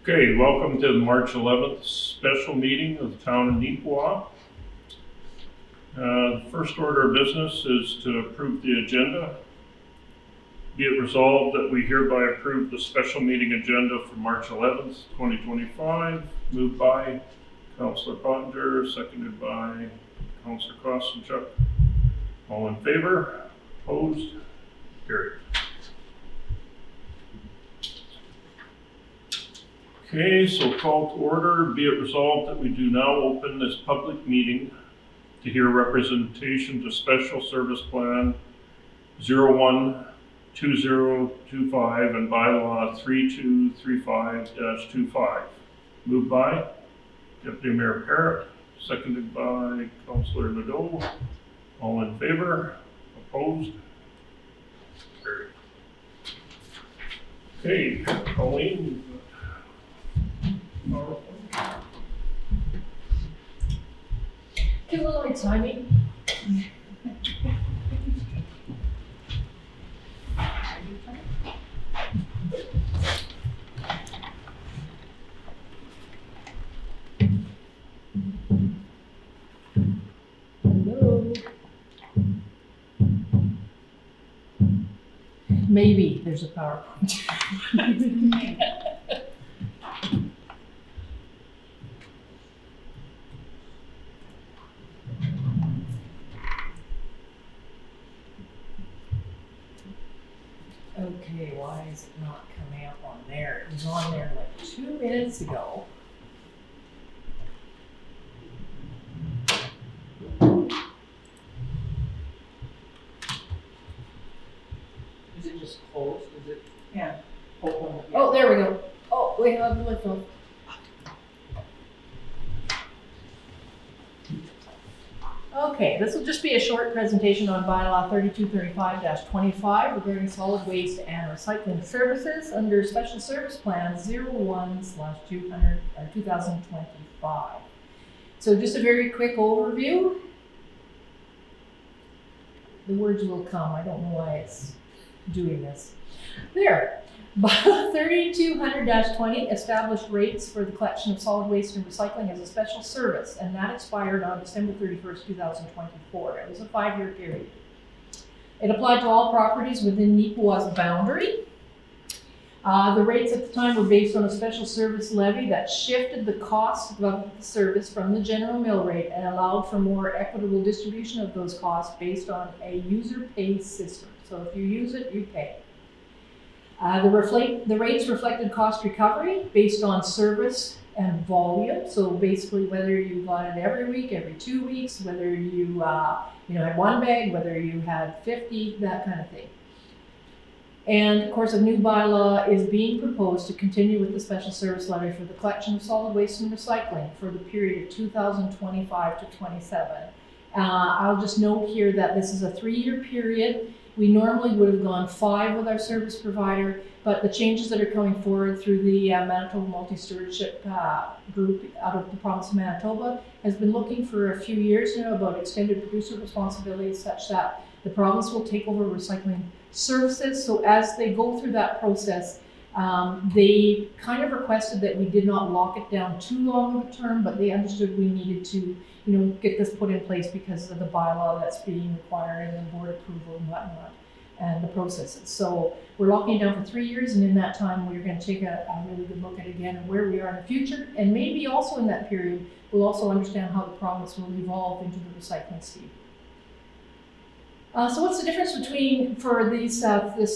Okay, welcome to the March 11th special meeting of the town of Neepawa. The first order of business is to approve the agenda. Be it resolved that we hereby approve the special meeting agenda for March 11th, 2025, moved by Councillor Pottinger, seconded by Councillor Kostenchuk. All in favor? Opposed? Carried. Okay, so call to order. Be it resolved that we do now open this public meeting to hear representation to Special Service Plan 012025 and Bylaw 3235-25. Moved by Deputy Mayor Parrott, seconded by Councillor Nadeau. All in favor? Opposed? Carried. Okay, Colleen. Give a little timing. Hello. Maybe there's a PowerPoint. Okay, why is it not coming up on there? It was on there like 2 minutes ago. Is it just closed? Is it? Yeah. Open? Oh, there we go. Oh, we have the lift on. Okay, this will just be a short presentation on Bylaw 3235-25 regarding solid waste and recycling services under Special Service Plan 01/2025. So just a very quick overview. The words will come. I don't know why it's doing this. There. Bylaw 3200-20 established rates for the collection of solid waste and recycling as a special service, and that expired on December 31st, 2024. It was a 5-year period. It applied to all properties within Neepawa's boundary. The rates at the time were based on a special service levy that shifted the cost of the service from the general mill rate and allowed for more equitable distribution of those costs based on a user pays system. So if you use it, you pay. The rates reflected cost recovery based on service and volume. So basically, whether you got it every week, every 2 weeks, whether you had one bag, whether you had 50, that kind of thing. And of course, a new bylaw is being proposed to continue with the special service levy for the collection of solid waste and recycling for the period of 2025 to 27. I'll just note here that this is a 3-year period. We normally would have gone 5 with our service provider, but the changes that are coming forward through the Manitoba Multi-Stewardship group out of the province of Manitoba has been looking for a few years now about extended producer responsibilities such that the province will take over recycling services. So as they go through that process, they kind of requested that we did not lock it down too long of a term, but they understood we needed to get this put in place because of the bylaw that's being required and the board approval and whatnot and the processes. So we're locking it down for 3 years, and in that time we're going to take a really good look at again and where we are in the future, and maybe also in that period we'll also understand how the province will evolve into the recycling scheme. So what's the difference for this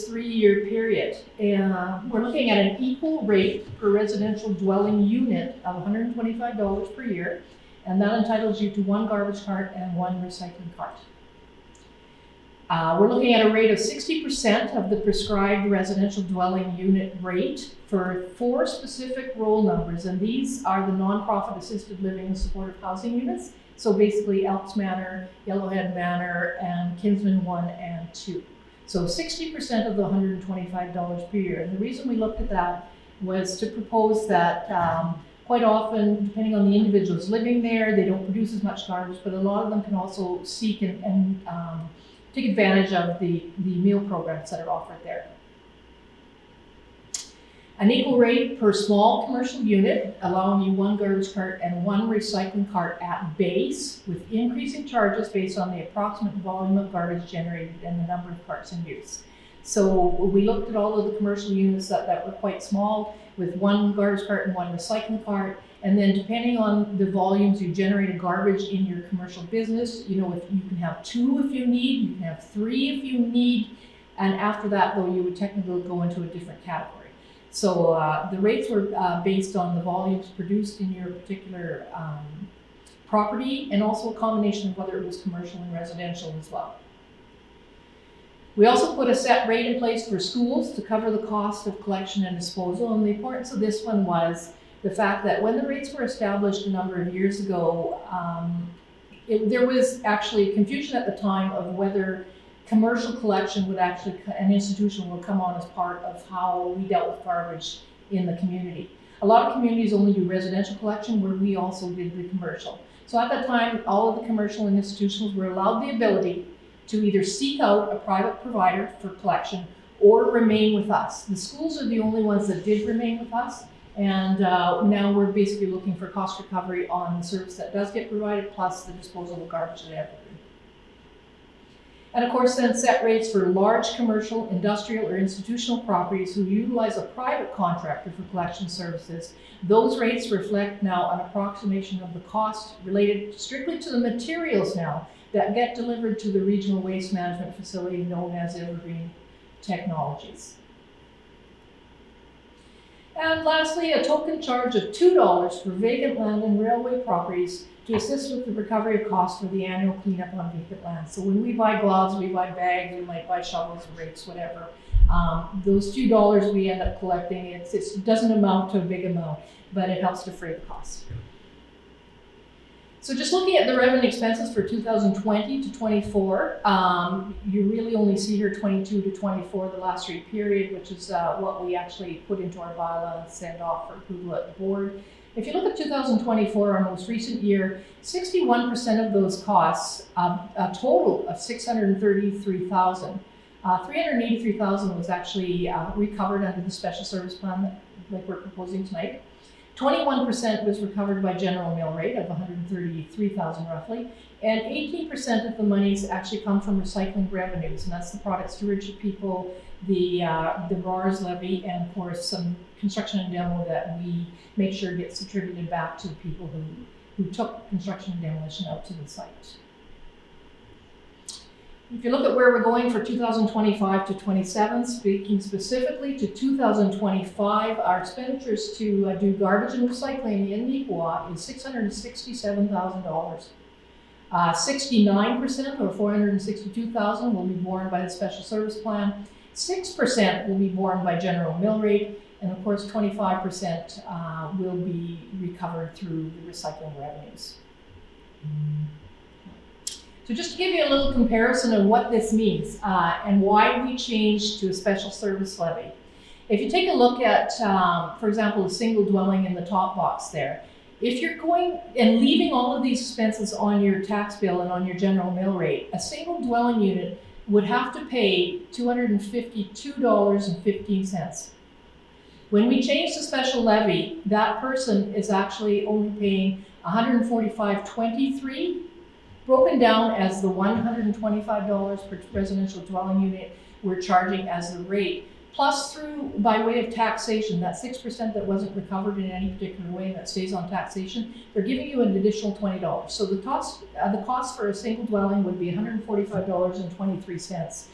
3-year period? We're looking at an equal rate per residential dwelling unit of $125 per year, and that entitles you to 1 garbage cart and 1 recycling cart. We're looking at a rate of 60% of the prescribed residential dwelling unit rate for 4 specific roll numbers, and these are the nonprofit assisted living and supportive housing units. So basically Elks Manor, Yellowhead Manor, and Kinsman 1 and 2. So 60% of the $125 per year. And the reason we looked at that was to propose that quite often, depending on the individuals living there, they don't produce as much garbage, but a lot of them can also seek and take advantage of the meal programs that are offered there. An equal rate per small commercial unit, allowing you one garbage cart and one recycling cart at base, with increasing charges based on the approximate volume of garbage generated and the number of carts in use. So we looked at all of the commercial units that were quite small, with one garbage cart and one recycling cart. And then depending on the volumes you generate of garbage in your commercial business, you know, if you can have 2 if you need, you can have 3 if you need. And after that, though, you would technically go into a different category. So the rates were based on the volumes produced in your particular property, and also a combination of whether it was commercial and residential as well. We also put a set rate in place for schools to cover the cost of collection and disposal. And the importance of this one was the fact that when the rates were established a number of years ago, there was actually confusion at the time of whether commercial collection would actually, an institution would come on as part of how we dealt with garbage in the community. A lot of communities only do residential collection, where we also did the commercial. So at that time, all of the commercial institutions were allowed the ability to either seek out a private provider for collection or remain with us. The schools are the only ones that did remain with us, and now we're basically looking for cost recovery on the service that does get provided, plus the disposal of garbage that have. And of course, then set rates for large commercial, industrial, or institutional properties who utilize a private contractor for collection services. Those rates reflect now an approximation of the cost related strictly to the materials now that get delivered to the regional waste management facility known as Evergreen Technologies. And lastly, a token charge of $2 for vacant land and railway properties to assist with the recovery of costs for the annual cleanup on vacant land. So when we buy gloves, we buy bags, we might buy shovels, rakes, whatever. Those $2 we end up collecting, it doesn't amount to a big amount, but it helps defray the costs. So just looking at the revenue expenses for 2020 to 24, you really only see here 22 to 24, the last rate period, which is what we actually put into our bylaw and send off for approval at the board. If you look at 2024, our most recent year, 61% of those costs, a total of $633,000. $383,000 was actually recovered under the special service plan that we're proposing tonight. 21% was recovered by general mill rate of $133,000 roughly, and 18% of the monies actually come from recycling revenues, and that's the product stewardship people, the RARS levy, and of course some construction and demo that we make sure gets attributed back to the people who took construction and demolition out to the site. If you look at where we're going for 2025 to 27, speaking specifically to 2025, our expenditures to do garbage and recycling in Neepawa is $667,000. 69% or $462,000 will be borne by the special service plan. 6% will be borne by general mill rate, and of course 25% will be recovered through the recycling revenues. So just to give you a little comparison of what this means and why we changed to a special service levy. If you take a look at, for example, a single dwelling in the top box there, if you're going and leaving all of these expenses on your tax bill and on your general mill rate, a single dwelling unit would have to pay $252.15. When we change the special levy, that person is actually only paying $145.23, broken down as the $125 per residential dwelling unit we're charging as the rate, plus through by way of taxation, that 6% that wasn't recovered in any particular way that stays on taxation, they're giving you an additional $20. So the cost for a single dwelling would be $145.23.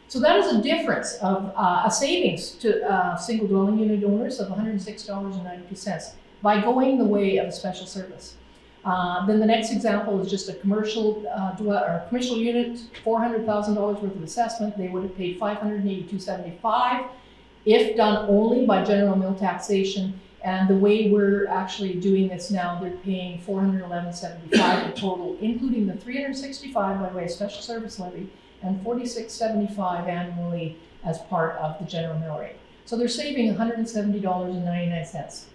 So that is a difference of a savings to single dwelling unit owners of $106.92 by going the way of a special service. Then the next example is just a commercial unit, $400,000 worth of assessment. They would have paid $582.75 if done only by general mill taxation. And the way we're actually doing this now, they're paying $411.75 in total, including the $365 by way of special service levy and $46.75 annually as part of the general mill rate. So they're saving $170.99.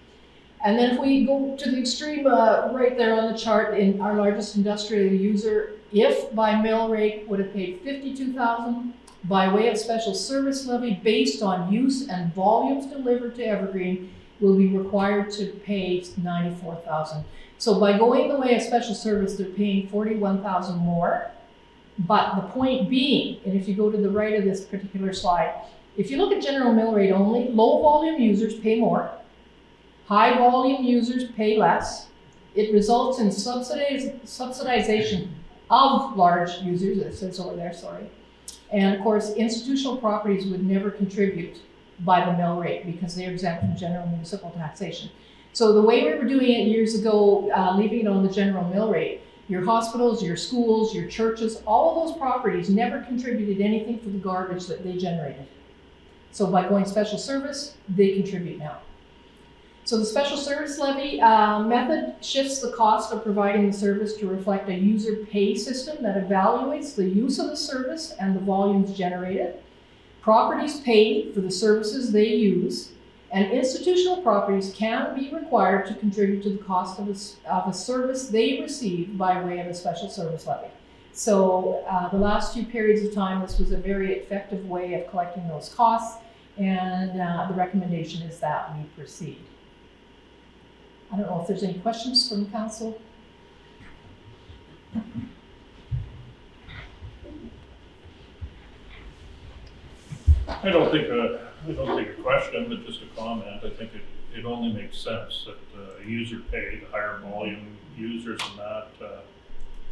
And then if we go to the extreme right there on the chart, in our largest industrial user, if by mill rate would have paid $52,000, by way of special service levy based on use and volumes delivered to Evergreen will be required to pay $94,000. So by going the way of special service, they're paying $41,000 more. But the point being, and if you go to the right of this particular slide, if you look at general mill rate only, low volume users pay more, high volume users pay less. It results in subsidization of large users, it says over there, sorry. And of course, institutional properties would never contribute by the mill rate because they're exempt from general municipal taxation. So the way we were doing it years ago, leaving it on the general mill rate, your hospitals, your schools, your churches, all of those properties never contributed anything for the garbage that they generated. So by going special service, they contribute now. So the special service levy method shifts the cost of providing the service to reflect a user pay system that evaluates the use of the service and the volumes generated. Properties pay for the services they use, and institutional properties can be required to contribute to the cost of a service they receive by way of a special service levy. So the last few periods of time, this was a very effective way of collecting those costs, and the recommendation is that we proceed. I don't know if there's any questions from council. I don't think a question, but just a comment. I think it only makes sense that user pay, the higher volume users and that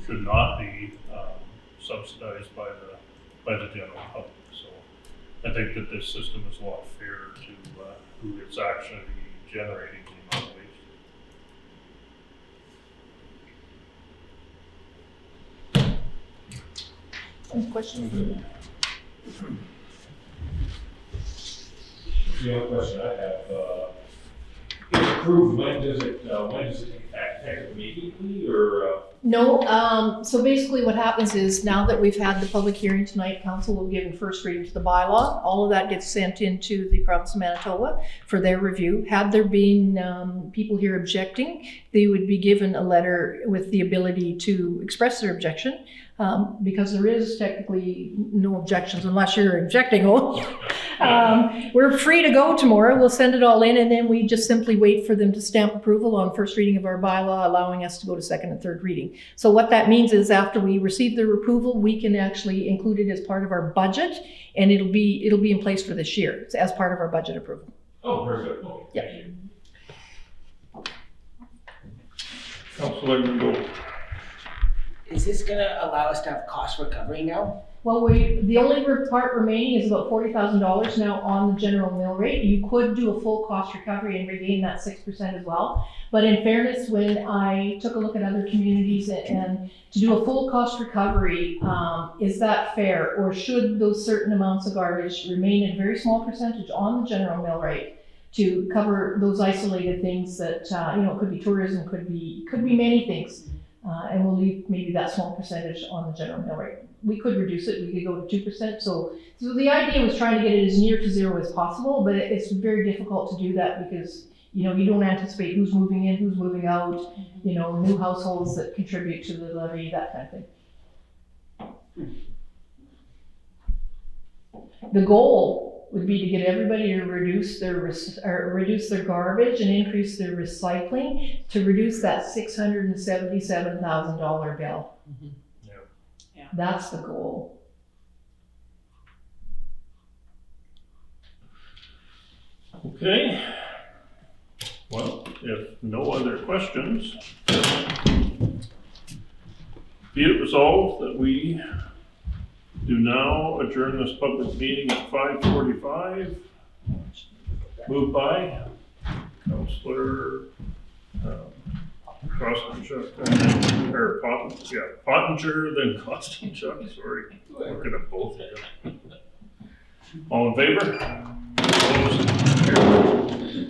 should not be subsidized by the general public. So I think that this system is a lot fairer to who is actually generating the amount of waste. Any questions? The only question I have, if approved, when does it take effect immediately, or? No, so basically what happens is now that we've had the public hearing tonight, council will give a first reading to the bylaw. All of that gets sent into the province of Manitoba for their review. Had there been people here objecting, they would be given a letter with the ability to express their objection. Because there is technically no objections unless you're objecting. We're free to go tomorrow. We'll send it all in, and then we just simply wait for them to stamp approval on first reading of our bylaw, allowing us to go to second and third reading. So what that means is after we receive their approval, we can actually include it as part of our budget, and it'll be in place for this year as part of our budget approval. Oh, very good. Okay. Yeah. Councilor Gould. Is this gonna allow us to have cost recovery now? Well, the only part remaining is about $40,000 now on the general mill rate. You could do a full cost recovery and regain that 6% as well. But in fairness, when I took a look at other communities and to do a full cost recovery, is that fair? Or should those certain amounts of garbage remain in a very small percentage on the general mill rate to cover those isolated things that, it could be tourism, could be many things. And we'll leave maybe that small percentage on the general mill rate. We could reduce it, we could go to 2%. So the idea was trying to get it as near to zero as possible, but it's very difficult to do that because, you don't anticipate who's moving in, who's moving out, new households that contribute to the levy, that kind of thing. The goal would be to get everybody to reduce their garbage and increase their recycling to reduce that $677,000 bill. Mm-hmm. Yeah. That's the goal. Okay. Well, if no other questions, be it resolved that we do now adjourn this public meeting at 5:45. Moved by Councillor Pottinger, then Costanchuk, sorry. Looking at both of them. All in favor? Opposed? Carried.